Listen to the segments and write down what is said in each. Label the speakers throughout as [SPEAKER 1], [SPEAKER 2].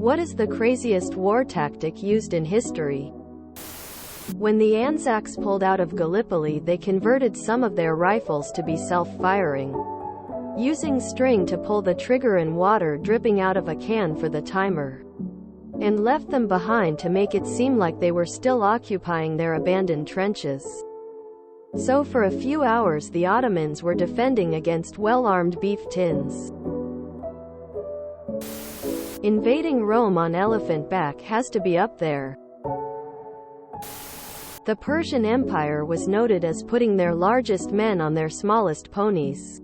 [SPEAKER 1] What is the craziest war tactic used in history? When the Anzacs pulled out of Gallipoli, they converted some of their rifles to be self-firing, using string to pull the trigger and water dripping out of a can for the timer, and left them behind to make it seem like they were still occupying their abandoned trenches. So for a few hours the Ottomans were defending against well-armed beef tins. Invading Rome on elephant back has to be up there. The Persian Empire was noted as putting their largest men on their smallest ponies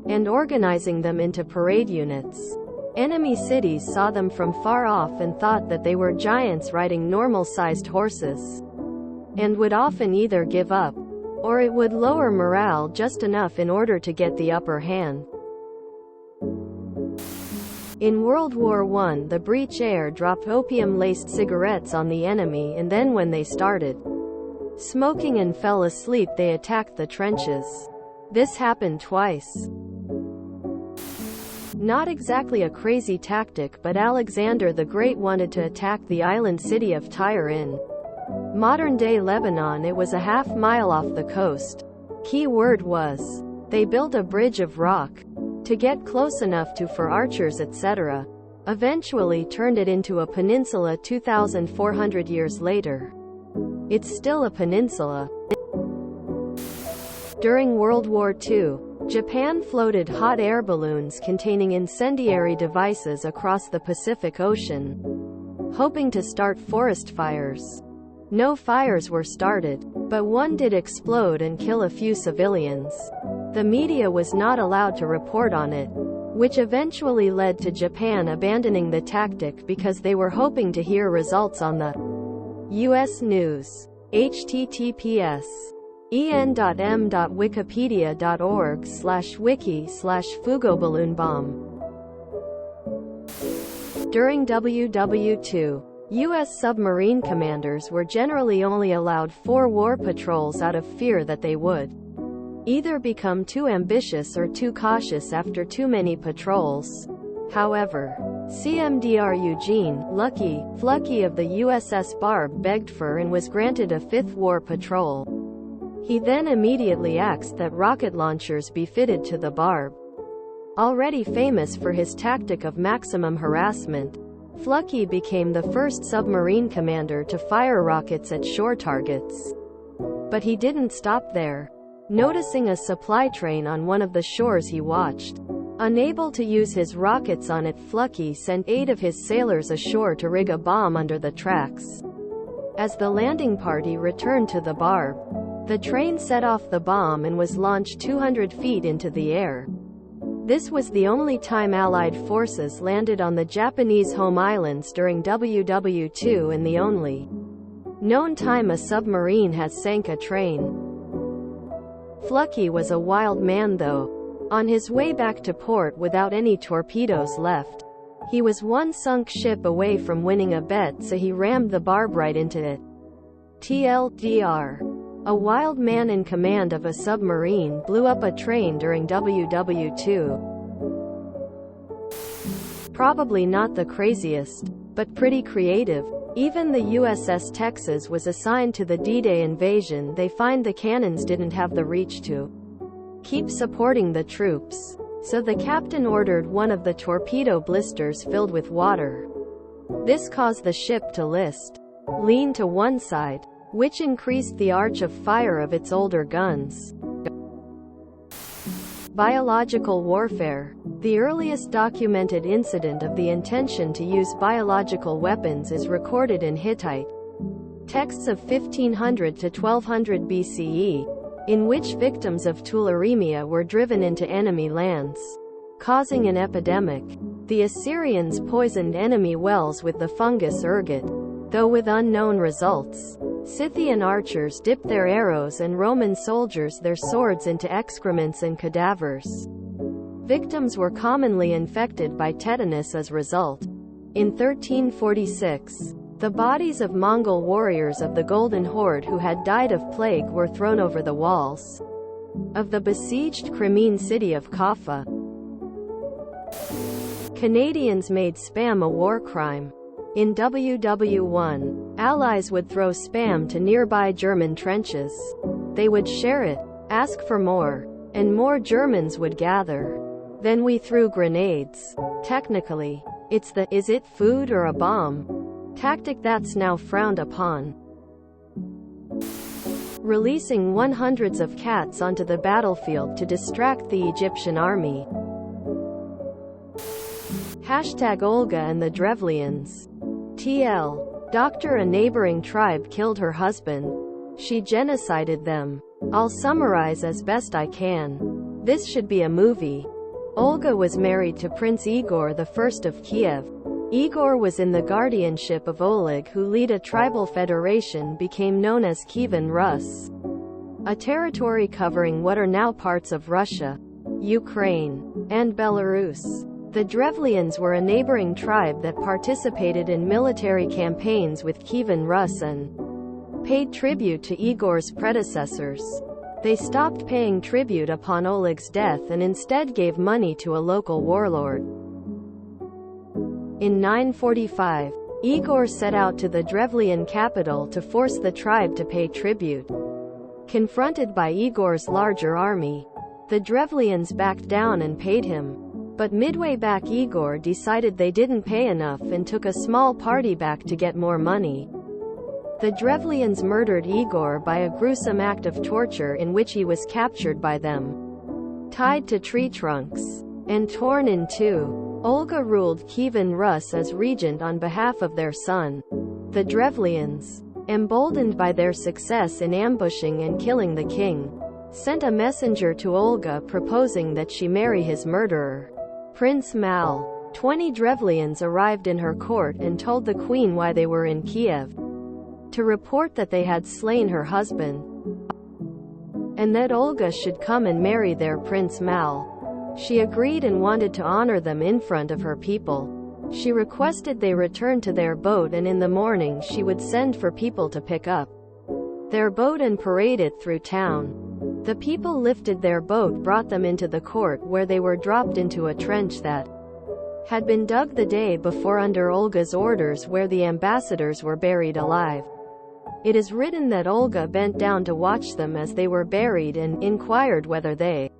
[SPEAKER 1] and organizing them into parade units. Enemy cities saw them from far off and thought that they were giants riding normal-sized horses, and would often either give up, or it would lower morale just enough in order to get the upper hand. In World War I, the British air dropped opium-laced cigarettes on the enemy, and then when they started smoking and fell asleep, they attacked the trenches. This happened twice. Not exactly a crazy tactic, but Alexander the Great wanted to attack the island city of Tyre in modern-day Lebanon. It was a half-mile off the coast. Key word was, they built a bridge of rock to get close enough to for archers etc. Eventually turned it into a peninsula 2,400 years later. It's still a peninsula. During World War II, Japan floated hot air balloons containing incendiary devices across the Pacific Ocean, hoping to start forest fires. No fires were started, but one did explode and kill a few civilians. The media was not allowed to report on it, which eventually led to Japan abandoning the tactic because they were hoping to hear results on the U.S. news. https:/en.m.wikipedia.org/wiki/fugoballoonbomb. During WWII, U.S. submarine commanders were generally only allowed 4 war patrols out of fear that they would either become too ambitious or too cautious after too many patrols. However, CMDR Eugene Flucky of the USS Barb begged for and was granted a 5th war patrol. He then immediately asked that rocket launchers be fitted to the Barb. Already famous for his tactic of maximum harassment, Flucky became the first submarine commander to fire rockets at shore targets. But he didn't stop there. Noticing a supply train on one of the shores he watched, unable to use his rockets on it, Flucky sent 8 of his sailors ashore to rig a bomb under the tracks. As the landing party returned to the Barb, the train set off the bomb and was launched 200 feet into the air. This was the only time Allied forces landed on the Japanese home islands during WWII and the only known time a submarine has sank a train. Flucky was a wild man though. On his way back to port without any torpedoes left, he was one sunk ship away from winning a bet, so he rammed the Barb right into it. TLDR. A wild man in command of a submarine blew up a train during WWII. Probably not the craziest, but pretty creative. Even the USS Texas was assigned to the D-Day invasion. They find the cannons didn't have the reach to keep supporting the troops, so the captain ordered one of the torpedo blisters filled with water. This caused the ship to lean to one side, which increased the arch of fire of its older guns. Biological warfare. The earliest documented incident of the intention to use biological weapons is recorded in Hittite texts of 1500 to 1200 BCE, in which victims of tularemia were driven into enemy lands, causing an epidemic. The Assyrians poisoned enemy wells with the fungus ergot, though with unknown results. Scythian archers dipped their arrows and Roman soldiers their swords into excrements and cadavers. Victims were commonly infected by tetanus as a result. In 1346, the bodies of Mongol warriors of the Golden Horde who had died of plague were thrown over the walls of the besieged Crimean city of Kaffa. Canadians made spam a war crime. In WWII, Allies would throw spam to nearby German trenches. They would share it, ask for more, and more Germans would gather. Then we threw grenades. Technically, it's the "is it food or a bomb" tactic that's now frowned upon. Releasing hundreds of cats onto the battlefield to distract the Egyptian army. #Olga and the Drevlians. TL. Doctor, a neighboring tribe killed her husband. She genocided them. I'll summarize as best I can. This should be a movie. Olga was married to Prince Igor I of Kiev. Igor was in the guardianship of Oleg, who led a tribal federation became known as Kievan Rus, a territory covering what are now parts of Russia, Ukraine, and Belarus. The Drevlians were a neighboring tribe that participated in military campaigns with Kievan Rus and paid tribute to Igor's predecessors. They stopped paying tribute upon Oleg's death and instead gave money to a local warlord. In 945, Igor set out to the Drevlian capital to force the tribe to pay tribute. Confronted by Igor's larger army, the Drevlians backed down and paid him. But midway back, Igor decided they didn't pay enough and took a small party back to get more money. The Drevlians murdered Igor by a gruesome act of torture in which he was captured by them, tied to tree trunks, and torn in two. Olga ruled Kievan Rus as regent on behalf of their son. The Drevlians, emboldened by their success in ambushing and killing the king, sent a messenger to Olga proposing that she marry his murderer, Prince Mal. 20 Drevlians arrived in her court and told the queen why they were in Kiev, to report that they had slain her husband, and that Olga should come and marry their Prince Mal. She agreed and wanted to honor them in front of her people. She requested they return to their boat, and in the morning she would send for people to pick up their boat and parade it through town. The people lifted their boat, brought them into the court, where they were dropped into a trench that had been dug the day before under Olga's orders, where the ambassadors were buried alive. It is written that Olga bent down to watch them as they were buried and inquired whether they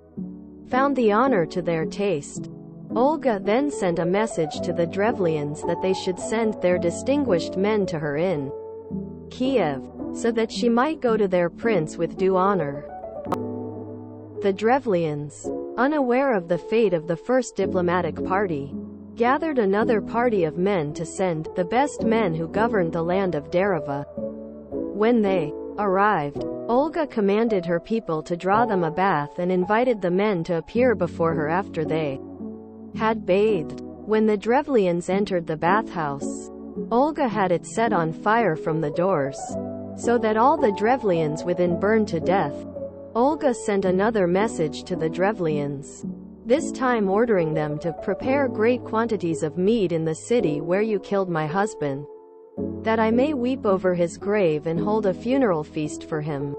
[SPEAKER 1] found the honor to their taste. Olga then sent a message to the Drevlians that they should send their distinguished men to her in Kiev, so that she might go to their prince with due honor. The Drevlians, unaware of the fate of the first diplomatic party, gathered another party of men to send, the best men who governed the land of Dereva. When they arrived, Olga commanded her people to draw them a bath and invited the men to appear before her after they had bathed. When the Drevlians entered the bathhouse, Olga had it set on fire from the doors, so that all the Drevlians within burned to death. Olga sent another message to the Drevlians, this time ordering them to prepare great quantities of meat in the city where you killed my husband, that I may weep over his grave and hold a funeral feast for him.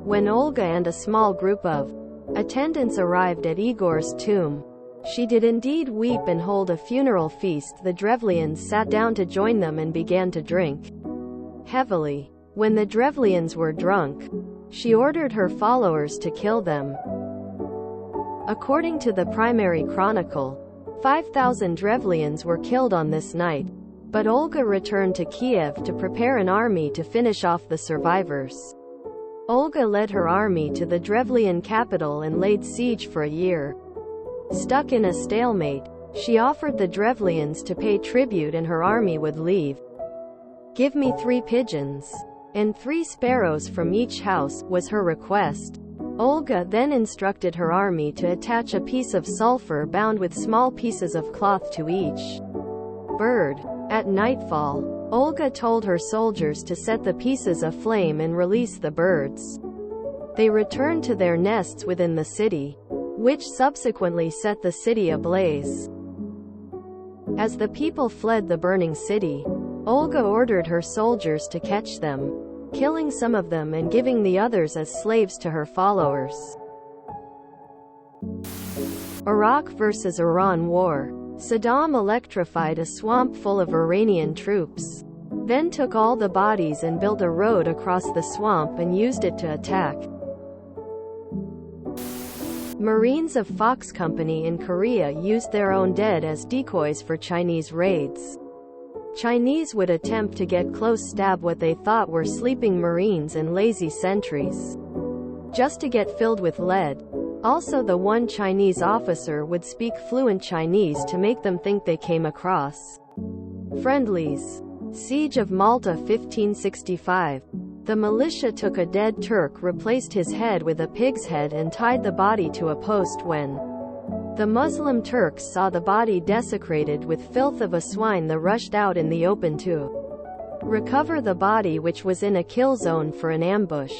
[SPEAKER 1] When Olga and a small group of attendants arrived at Igor's tomb, she did indeed weep and hold a funeral feast. The Drevlians sat down to join them and began to drink heavily. When the Drevlians were drunk, she ordered her followers to kill them. According to the primary chronicle, 5,000 Drevlians were killed on this night, but Olga returned to Kiev to prepare an army to finish off the survivors. Olga led her army to the Drevlian capital and laid siege for a year. Stuck in a stalemate, she offered the Drevlians to pay tribute and her army would leave. "Give me 3 pigeons and 3 sparrows from each house," was her request. Olga then instructed her army to attach a piece of sulfur bound with small pieces of cloth to each bird. At nightfall, Olga told her soldiers to set the pieces aflame and release the birds. They returned to their nests within the city, which subsequently set the city ablaze. As the people fled the burning city, Olga ordered her soldiers to catch them, killing some of them and giving the others as slaves to her followers. Iraq vs. Iran War. Saddam electrified a swamp full of Iranian troops, then took all the bodies and built a road across the swamp and used it to attack. Marines of Fox Company in Korea used their own dead as decoys for Chinese raids. Chinese would attempt to get close, stab what they thought were sleeping Marines and lazy sentries, just to get filled with lead. Also, the one Chinese officer would speak fluent Chinese to make them think they came across friendlies. Siege of Malta 1565. The militia took a dead Turk, replaced his head with a pig's head and tied the body to a post. When the Muslim Turks saw the body desecrated with filth of a swine, they rushed out in the open to recover the body, which was in a kill zone for an ambush.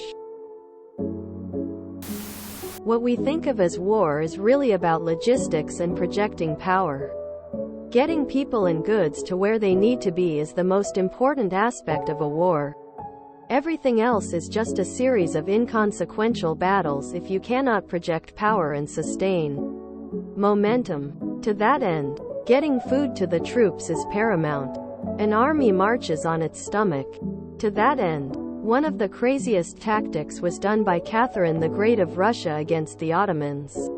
[SPEAKER 1] What we think of as war is really about logistics and projecting power. Getting people and goods to where they need to be is the most important aspect of a war. Everything else is just a series of inconsequential battles if you cannot project power and sustain momentum. To that end, getting food to the troops is paramount. An army marches on its stomach. To that end, one of the craziest tactics was done by Catherine the Great of Russia against the Ottomans.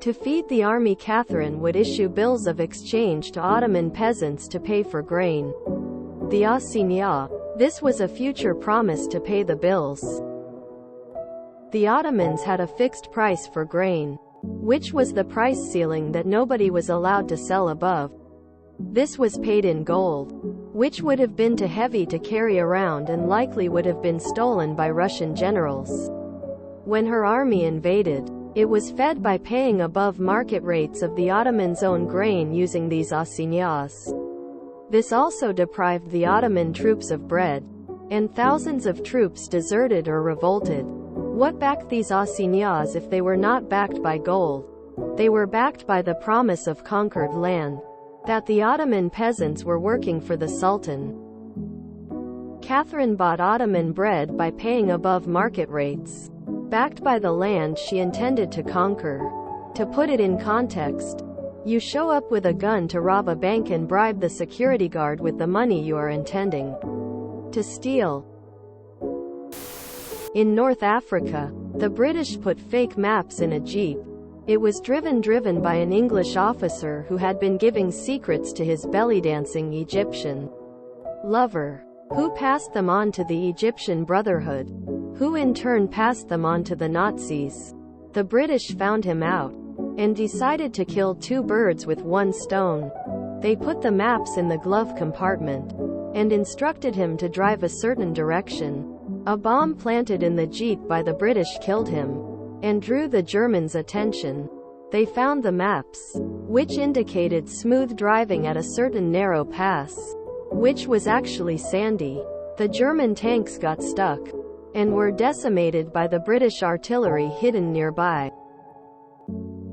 [SPEAKER 1] To feed the army, Catherine would issue bills of exchange to Ottoman peasants to pay for grain. The assignat. This was a future promise to pay the bills. The Ottomans had a fixed price for grain, which was the price ceiling that nobody was allowed to sell above. This was paid in gold, which would have been too heavy to carry around and likely would have been stolen by Russian generals. When her army invaded, it was fed by paying above market rates of the Ottomans' own grain using these assignats. This also deprived the Ottoman troops of bread, and thousands of troops deserted or revolted. What backed these assignats if they were not backed by gold? They were backed by the promise of conquered land, that the Ottoman peasants were working for the Sultan. Catherine bought Ottoman bread by paying above market rates, backed by the land she intended to conquer. To put it in context, you show up with a gun to rob a bank and bribe the security guard with the money you are intending to steal. In North Africa, the British put fake maps in a jeep. It was driven by an English officer who had been giving secrets to his belly-dancing Egyptian lover, who passed them on to the Egyptian Brotherhood, who in turn passed them on to the Nazis. The British found him out and decided to kill two birds with one stone. They put the maps in the glove compartment and instructed him to drive a certain direction. A bomb planted in the jeep by the British killed him and drew the Germans' attention. They found the maps, which indicated smooth driving at a certain narrow pass, which was actually sandy. The German tanks got stuck and were decimated by the British artillery hidden nearby.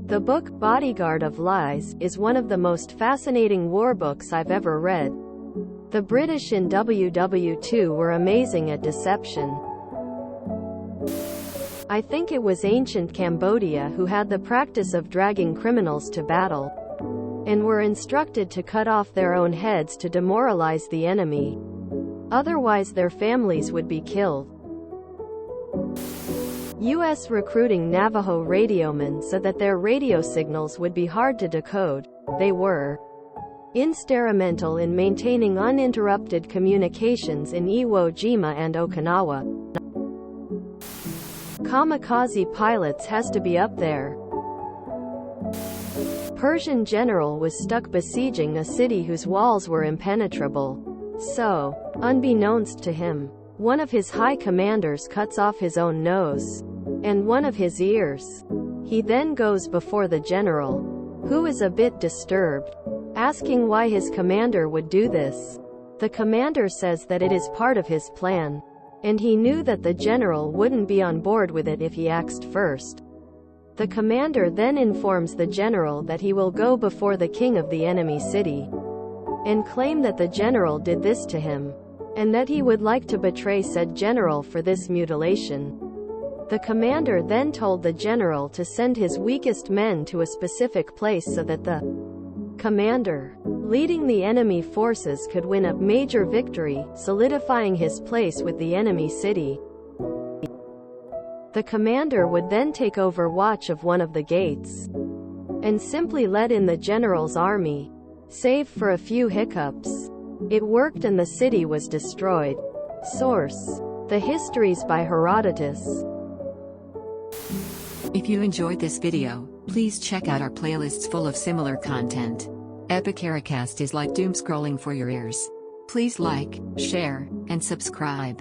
[SPEAKER 1] The book, Bodyguard of Lies, is one of the most fascinating war books I've ever read. The British in WWII were amazing at deception. I think it was ancient Cambodia who had the practice of dragging criminals to battle, and were instructed to cut off their own heads to demoralize the enemy. Otherwise their families would be killed. U.S. recruiting Navajo radiomen so that their radio signals would be hard to decode. They were instrumental in maintaining uninterrupted communications in Iwo Jima and Okinawa. Kamikaze pilots has to be up there. Persian general was stuck besieging a city whose walls were impenetrable. So, unbeknownst to him, one of his high commanders cuts off his own nose and one of his ears. He then goes before the general, who is a bit disturbed, asking why his commander would do this. The commander says that it is part of his plan, and he knew that the general wouldn't be on board with it if he asked first. The commander then informs the general that he will go before the king of the enemy city and claim that the general did this to him, and that he would like to betray said general for this mutilation. The commander then told the general to send his weakest men to a specific place so that the commander. Leading the enemy forces could win a major victory, solidifying his place with the enemy city. The commander would then take over watch of one of the gates and simply let in the general's army, save for a few hiccups. It worked and the city was destroyed. Source: The Histories by Herodotus.
[SPEAKER 2] If you enjoyed this video, please check out our playlists full of similar content. Epic Heracast is like doom scrolling for your ears. Please like, share, and subscribe.